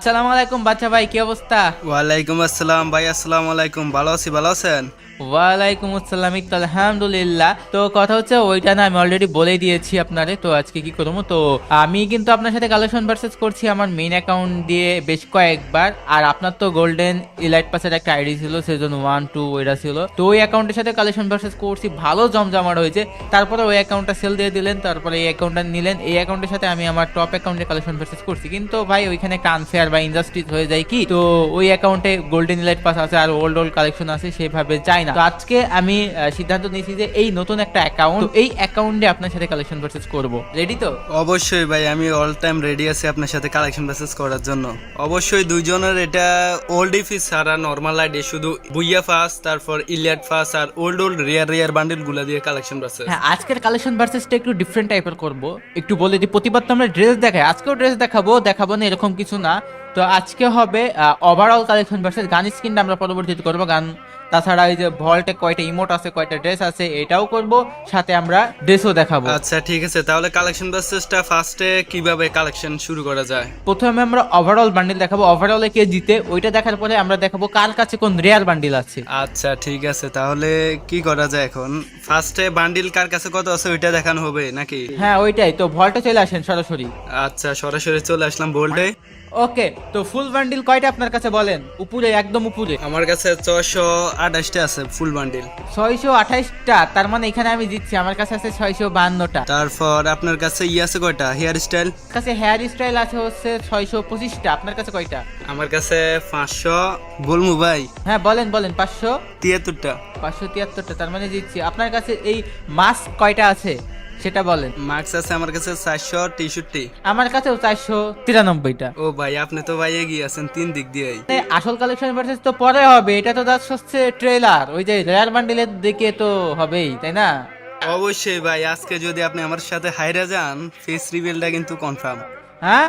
আসসালামু আলাইকুম বাচ্চা ভাই, কি অবস্থা? ওয়ালাইকুম আসসালাম ভাই, আসসালামু আলাইকুম। ভালো আছি, ভালো আছেন? ওয়ালাইকুম আসসালাম, এই তো আলহামদুলিল্লাহ। তো কথা হচ্ছে ওইটা না, আমি অলরেডি বলেই দিয়েছি আপনারে। তো আজকে কি করবো, তো আমি কিন্তু আপনার সাথে কালেকশন ভার্সেস করছি আমার মেইন অ্যাকাউন্ট দিয়ে বেশ কয়েকবার। আর আপনার তো গোল্ডেন ইলাইট পাসের একটা আইডি ছিল, সিজন 1 2 ওইটা ছিল। তো ওই অ্যাকাউন্টের সাথে কালেকশন ভার্সেস করছি, ভালো জমজমাট হয়েছে। তারপরে ওই অ্যাকাউন্টটা সেল দিয়ে দিলেন, তারপরে এই অ্যাকাউন্টটা নিলেন। এই অ্যাকাউন্টের সাথে আমি আমার টপ অ্যাকাউন্টে কালেকশন ভার্সেস করছি, কিন্তু ভাই ওইখানে একটা আনফেয়ার বা ইনজাস্টিস হয়ে যায় কি, তো ওই অ্যাকাউন্টে গোল্ডেন ইলাইট পাস আছে আর ওল্ড ওল্ড কালেকশন আছে, সেভাবে চাই না। তো আজকে আমি সিদ্ধান্ত নিয়েছি যে এই নতুন একটা অ্যাকাউন্ট, এই অ্যাকাউন্টে আপনার সাথে কালেকশন ভার্সেস করব। রেডি তো? অবশ্যই ভাই, আমি অল টাইম রেডি আছি আপনার সাথে কালেকশন মেসেজ করার জন্য। অবশ্যই দুইজনের এটা ওল্ড ইফি ছাড়া নর্মাল আইডি, শুধু বুইয়া ফাস, তারপর ইলিয়াট ফাস আর old old rare rare bundle গুলা দিয়ে কালেকশন মেসেজ। হ্যাঁ, আজকের কালেকশন ভার্সেসটা একটু ডিফারেন্ট টাইপের করব। একটু বলে দিই, প্রতিবার তো আমরা ড্রেস দেখাই, আজকেও ড্রেস দেখাবো না এরকম কিছু না। তো আজকে হবে ওভারঅল কালেকশন ভার্সেস গান স্কিনটা আমরা পরবর্তীতে করবো। গান তাছাড়া এই যে ভল্টে কয়টা ইমোট আছে, কয়টা ড্রেস আছে, এটাও করব। সাথে আমরা ড্রেসও দেখাবো। আচ্ছা ঠিক আছে, তাহলে কালেকশন মেসেজটা ফার্স্টে কিভাবে কালেকশন শুরু করা যায়? প্রথমে আমরা ওভারঅল বান্ডিল দেখাবো, ওভারঅলে কে জিতে ওইটা দেখার পরে আমরা দেখাবো কার কাছে কোন রেয়ার বান্ডিল আছে। আচ্ছা ঠিক আছে, তাহলে কি করা যায় এখন? ফার্স্টে বান্ডিল কার কাছে কত আছে ওইটা দেখানো হবে নাকি? হ্যাঁ ওইটাই তো, ভল্টে চলে আসেন সরাসরি। আচ্ছা, সরাসরি চলে আসলাম বোল্ডে। ওকে, তো ফুল বান্ডিল কয়টা আপনার কাছে বলেন? উপরে, একদম উপরে। আমার কাছে 628টা আছে ফুল বান্ডিল। 628টা, তার মানে এখানে আমি জিতছি। আমার কাছে আছে 652টা। তারপর আপনার কাছে আছে কয়টা হেয়ার স্টাইল? কাছে হেয়ার স্টাইল আছে হচ্ছে 625টা। আপনার কাছে কয়টা? আমার কাছে 500। বলমু ভাই? হ্যাঁ বলেন বলেন। 500? 73টা। 573টা, তার মানে জিতছি। আপনার কাছে এই মাস্ক কয়টা আছে সেটা বলেন। মার্কস আছে আমার কাছে 463। আমার কাছেও 493টা। ও ভাই, আপনি তো ভাই এগিয়ে আছেন 3 দিক দিয়েই। আসল কালেকশন ভার্সেস তো পরে হবে, এটা তো জাস্ট হচ্ছে ট্রেলার। ওই যে রেয়ার বান্ডিলের দিকে তো হবেই, তাই না? অবশ্যই ভাই, আজকে যদি আপনি আমার সাথে হাইরা যান, ফেস রিভিলটা কিন্তু কনফার্ম। হ্যাঁ,